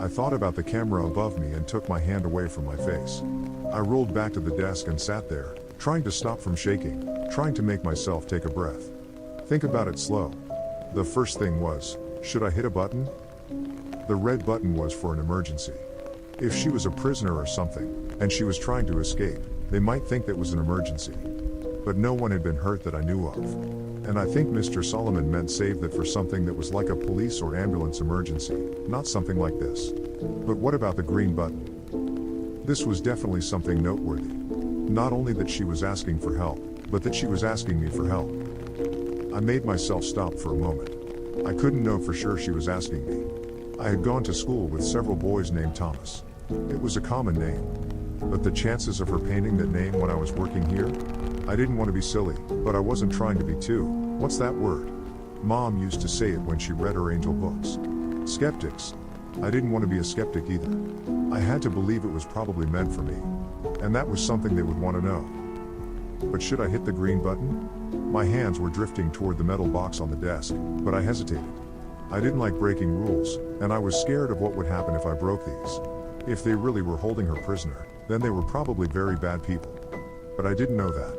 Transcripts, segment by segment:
I thought about the camera above me and took my hand away from my face. I rolled back to the desk and sat there, trying to stop from shaking, trying to make myself take a breath. Think about it slow. The first thing was, should I hit a button? The red button was for an emergency. If she was a prisoner or something, and she was trying to escape, they might think that was an emergency. But no one had been hurt that I knew of. And I think Mr. Solomon meant save that for something that was like a police or ambulance emergency, not something like this. But what about the green button? This was definitely something noteworthy. Not only that she was asking for help, but that she was asking me for help. I made myself stop for a moment. I couldn't know for sure she was asking me. I had gone to school with several boys named Thomas. It was a common name. But the chances of her painting that name when I was working here? I didn't want to be silly, but I wasn't trying to be too. What's that word? Mom used to say it when she read her angel books. Skeptics. I didn't want to be a skeptic either. I had to believe it was probably meant for me. And that was something they would want to know. But should I hit the green button? My hands were drifting toward the metal box on the desk, but I hesitated. I didn't like breaking rules, and I was scared of what would happen if I broke these. If they really were holding her prisoner, then they were probably very bad people. But I didn't know that.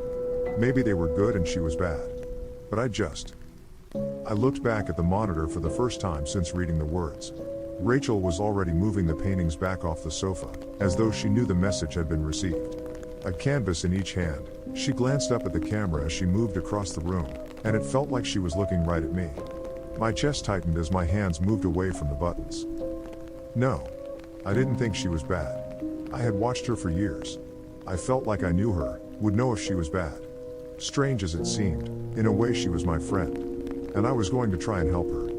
Maybe they were good and she was bad. But I looked back at the monitor for the first time since reading the words. Rachel was already moving the paintings back off the sofa, as though she knew the message had been received. A canvas in each hand, she glanced up at the camera as she moved across the room, and it felt like she was looking right at me. My chest tightened as my hands moved away from the buttons. No. I didn't think she was bad. I had watched her for years. I felt like I knew her, would know if she was bad. Strange as it seemed, in a way she was my friend. And I was going to try and help her.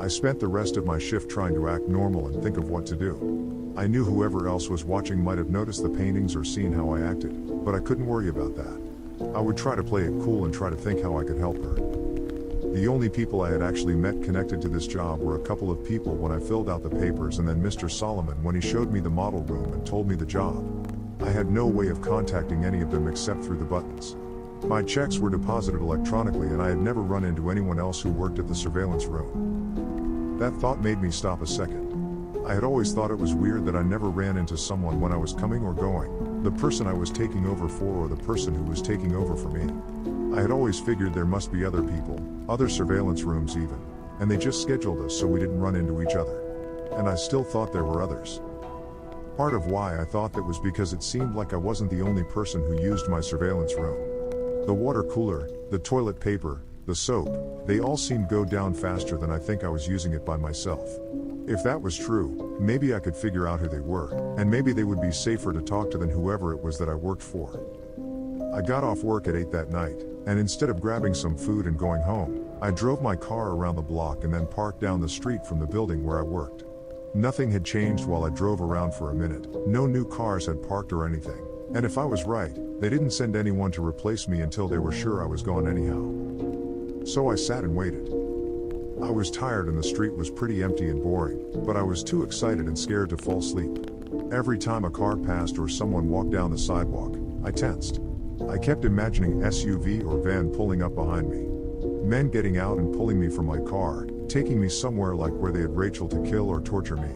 I spent the rest of my shift trying to act normal and think of what to do. I knew whoever else was watching might have noticed the paintings or seen how I acted, but I couldn't worry about that. I would try to play it cool and try to think how I could help her. The only people I had actually met connected to this job were a couple of people when I filled out the papers and then Mr. Solomon when he showed me the model room and told me the job. I had no way of contacting any of them except through the buttons. My checks were deposited electronically and I had never run into anyone else who worked at the surveillance room. That thought made me stop a second. I had always thought it was weird that I never ran into someone when I was coming or going, the person I was taking over for or the person who was taking over for me. I had always figured there must be other people, other surveillance rooms even, and they just scheduled us so we didn't run into each other. And I still thought there were others. Part of why I thought that was because it seemed like I wasn't the only person who used my surveillance room. The water cooler, the toilet paper, the soap, they all seemed to go down faster than I think I was using it by myself. If that was true, maybe I could figure out who they were, and maybe they would be safer to talk to than whoever it was that I worked for. I got off work at 8 that night, and instead of grabbing some food and going home, I drove my car around the block and then parked down the street from the building where I worked. Nothing had changed while I drove around for a minute, no new cars had parked or anything, and if I was right, they didn't send anyone to replace me until they were sure I was gone anyhow. So I sat and waited. I was tired and the street was pretty empty and boring, but I was too excited and scared to fall asleep. Every time a car passed or someone walked down the sidewalk, I tensed. I kept imagining SUV or van pulling up behind me. Men getting out and pulling me from my car, taking me somewhere like where they had Rachel to kill or torture me.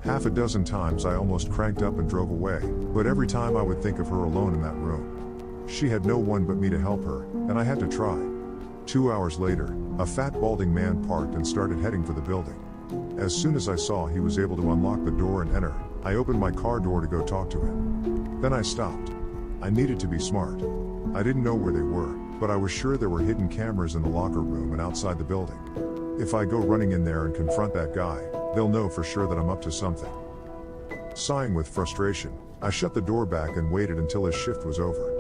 Half a dozen times I almost cranked up and drove away, but every time I would think of her alone in that room. She had no one but me to help her, and I had to try. 2 hours later, a fat balding man parked and started heading for the building. As soon as I saw he was able to unlock the door and enter, I opened my car door to go talk to him. Then I stopped. I needed to be smart. I didn't know where they were, but I was sure there were hidden cameras in the locker room and outside the building. If I go running in there and confront that guy, they'll know for sure that I'm up to something. Sighing with frustration, I shut the door back and waited until his shift was over.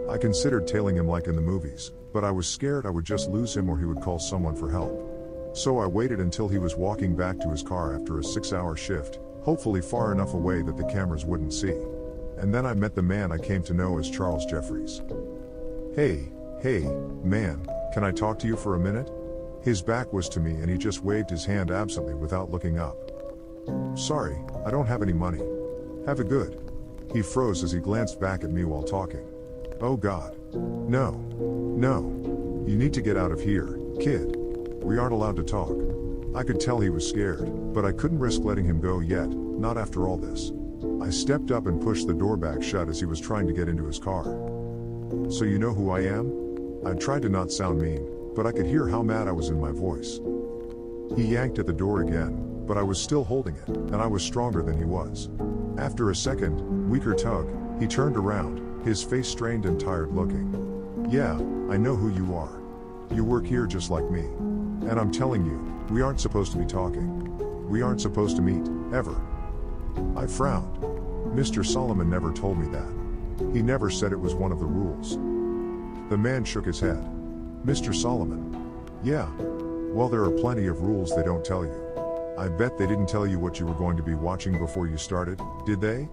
I considered tailing him like in the movies, but I was scared I would just lose him or he would call someone for help. So I waited until he was walking back to his car after a 6-hour shift, hopefully far enough away that the cameras wouldn't see. And then I met the man I came to know as Charles Jeffries. Hey, man, can I talk to you for a minute? His back was to me and he just waved his hand absently without looking up. Sorry, I don't have any money. Have a good. He froze as he glanced back at me while talking. Oh God. No. You need to get out of here, kid. We aren't allowed to talk. I could tell he was scared, but I couldn't risk letting him go yet, not after all this. I stepped up and pushed the door back shut as he was trying to get into his car. "So you know who I am?" I tried to not sound mean, but I could hear how mad I was in my voice. He yanked at the door again, but I was still holding it, and I was stronger than he was. After a second, weaker tug, he turned around, his face strained and tired looking. "Yeah, I know who you are. You work here just like me. And I'm telling you, we aren't supposed to be talking. We aren't supposed to meet, ever." I frowned. Mr. Solomon never told me that. He never said it was one of the rules. The man shook his head. "Mr. Solomon? Yeah. Well, there are plenty of rules they don't tell you. I bet they didn't tell you what you were going to be watching before you started, did they?"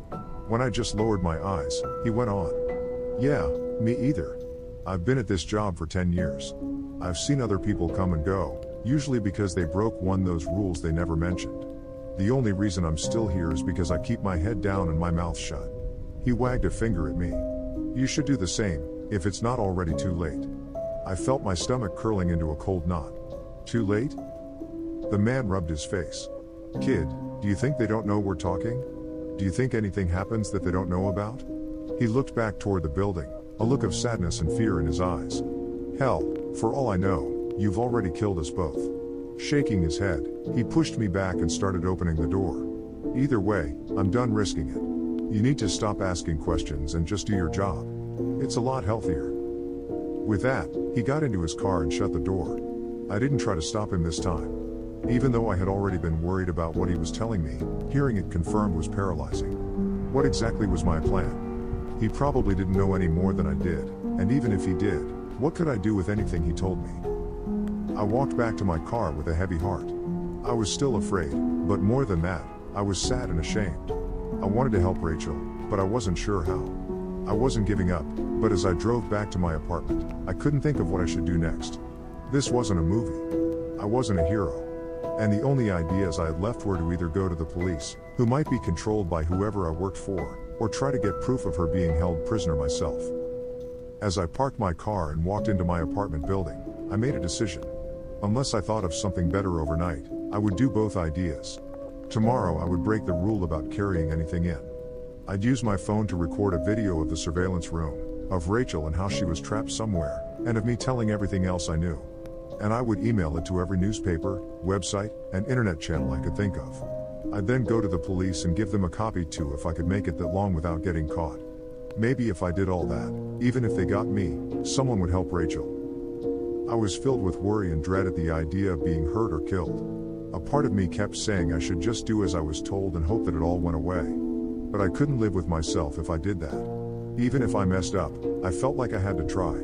When I just lowered my eyes, he went on. "Yeah, me either. I've been at this job for 10 years. I've seen other people come and go, usually because they broke those rules they never mentioned. The only reason I'm still here is because I keep my head down and my mouth shut." He wagged a finger at me. "You should do the same, if it's not already too late." I felt my stomach curling into a cold knot. "Too late?" The man rubbed his face. "Kid, do you think they don't know we're talking? Do you think anything happens that they don't know about?" He looked back toward the building, a look of sadness and fear in his eyes. "Hell, for all I know, you've already killed us both." Shaking his head, he pushed me back and started opening the door. "Either way, I'm done risking it. You need to stop asking questions and just do your job. It's a lot healthier." With that, he got into his car and shut the door. I didn't try to stop him this time. Even though I had already been worried about what he was telling me, hearing it confirmed was paralyzing. What exactly was my plan? He probably didn't know any more than I did, and even if he did, what could I do with anything he told me? I walked back to my car with a heavy heart. I was still afraid, but more than that, I was sad and ashamed. I wanted to help Rachel, but I wasn't sure how. I wasn't giving up, but as I drove back to my apartment, I couldn't think of what I should do next. This wasn't a movie. I wasn't a hero. And the only ideas I had left were to either go to the police, who might be controlled by whoever I worked for, or try to get proof of her being held prisoner myself. As I parked my car and walked into my apartment building, I made a decision. Unless I thought of something better overnight, I would do both ideas. Tomorrow I would break the rule about carrying anything in. I'd use my phone to record a video of the surveillance room, of Rachel and how she was trapped somewhere, and of me telling everything else I knew. And I would email it to every newspaper, website, and internet channel I could think of. I'd then go to the police and give them a copy too if I could make it that long without getting caught. Maybe if I did all that, even if they got me, someone would help Rachel. I was filled with worry and dread at the idea of being hurt or killed. A part of me kept saying I should just do as I was told and hope that it all went away. But I couldn't live with myself if I did that. Even if I messed up, I felt like I had to try.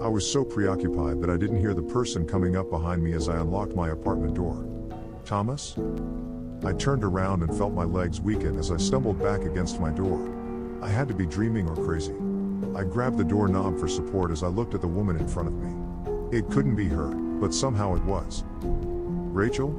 I was so preoccupied that I didn't hear the person coming up behind me as I unlocked my apartment door. "Thomas?" I turned around and felt my legs weaken as I stumbled back against my door. I had to be dreaming or crazy. I grabbed the doorknob for support as I looked at the woman in front of me. It couldn't be her, but somehow it was. "Rachel?"